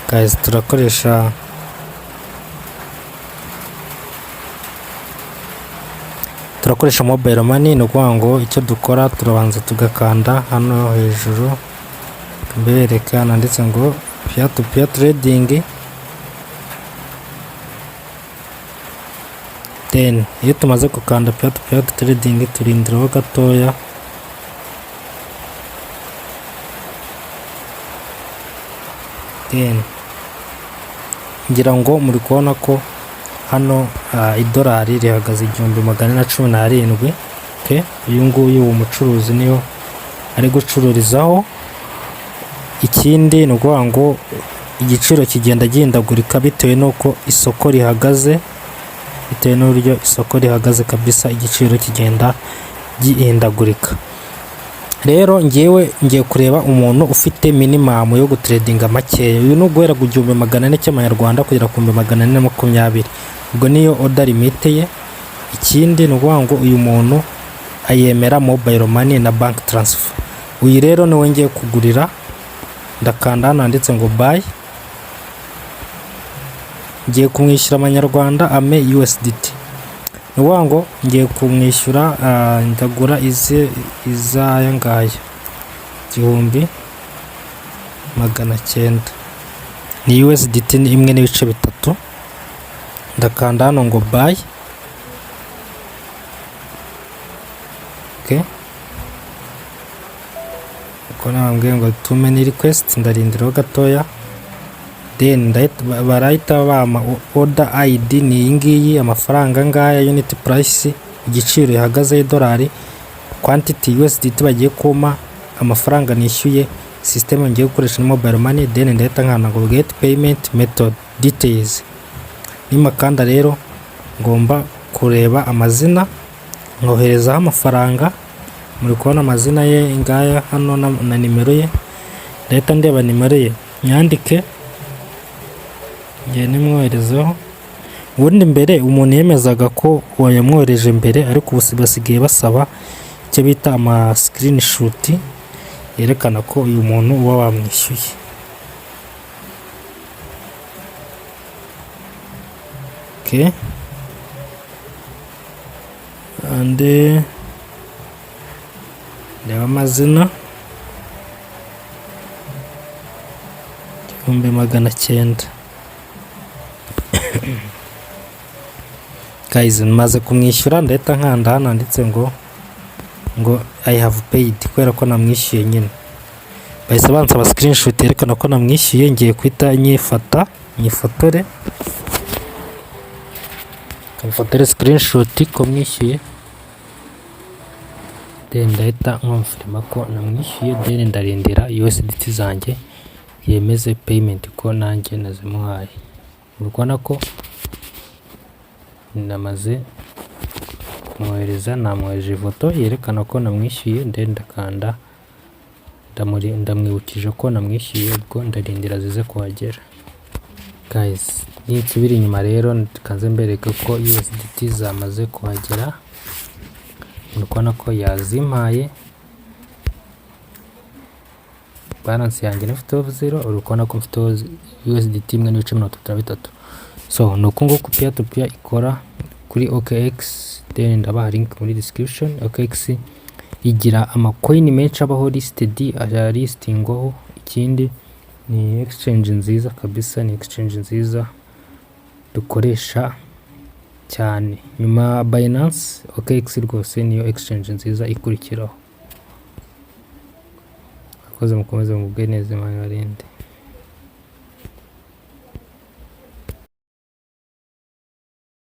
guys, turakoresha mobile money. No kuvuga ngo icyo dukora turabanza tugakanda hano hejuru mbereka nanditse ngo peer to peer trading, then iyo tumaze gukanda peer to peer trading turindiraho gatoya. Then ngira ngo muri kubona ko hano idolari rihagaze 1,117. Okay, uyu nguyu uwo mucuruzi niyo ari gucururizaho. Ikindi ni ukuvuga ngo igiciro kigenda gihindagurika bitewe nuko isoko rihagaze, bitewe n'uburyo isoko rihagaze kabisa, igiciro kigenda gihindagurika. Rero ngiye kureba umuntu ufite minimum yo gutradinga makeya. Uyu no guhera ku 1,400 cy'amanyarwanda kugera ku 1,420. Ubwo niyo order limit ye. Ikindi ni ukuvuga ngo uyu muntu ayemera mobile money na bank transfer. Uyu rero ni we ngiye kugurira, ndakanda hano handitse ngo buy. Ngiye kumwishyura amanyarwanda ame USDT. Ni ukuvuga ngo ngiye kumwishyura ndagura izaya ngaya 1,900 ni USDT ni 1.3. Ndakanda hano ngo buy. Okay, uko nambwiye ngo too many requests, ndarindiraho gatoya. Then barahita bama order ID ni iyi ngiyi, amafaranga ngaya, unit price, igiciro ihagaze $, quantity USDT bagiye kuma, amafaranga nishyuye, system ngiye gukoresha ni mobile money. Then ndahita nkana ngo get payment method details. Nimakanda rero ngomba kureba amazina, ngoherezaho amafaranga. Muri kubona amazina ye ngaya hano na nimero ye. Ndahita ndeba nimero ye nyandike, ngiye nimwoherezaho. Ubundi mbere umuntu yemezaga ko wayamwohereje mbere, ariko ubu basigaye basaba icyo bita ama screenshot yerekana ko uyu muntu uba wamwishyuye. Okay, and ndeba amazina 1,900. Guys, maze kumwishyura ndahita nkanda hano handitse ngo I have paid, kubera ko namwishyuye nyine. Bahise bansaba screenshot yerekana ko namwishyuye. Ngiye kwita nyifotore screenshot ko mwishyuye. Then ndahita nkonfirma ko namwishyuye. Then ndarindira USDT zanjye yemeze payment ko nanjye nazimuhaye. Urabona ko namaze kumwohereza, namwohereje ifoto yerekana ko namwishyuye. Then ndakanda ndamwibukije ko namwishyuye. Ubwo ndarindira zize kuhagera. Guys, ninsubira inyuma rero kanze mbereke ko USDT zamaze kuhagera. Urabona ko yazimpaye, balance yanjye ni 0. Urabona ko mfite USDT 1.33. So nuko nguko peer to peer ikora kuri OKX. Then ndabaha link muri description. OKX igira amacoin menshi abaho listed, listingwaho. Ikindi ni exchange nziza kabisa, ni exchange nziza dukoresha cyane nyuma Binance. OKX rwose niyo exchange nziza ikurikiraho. Akoze mukomeze mubwe neza, Imana ibarinde.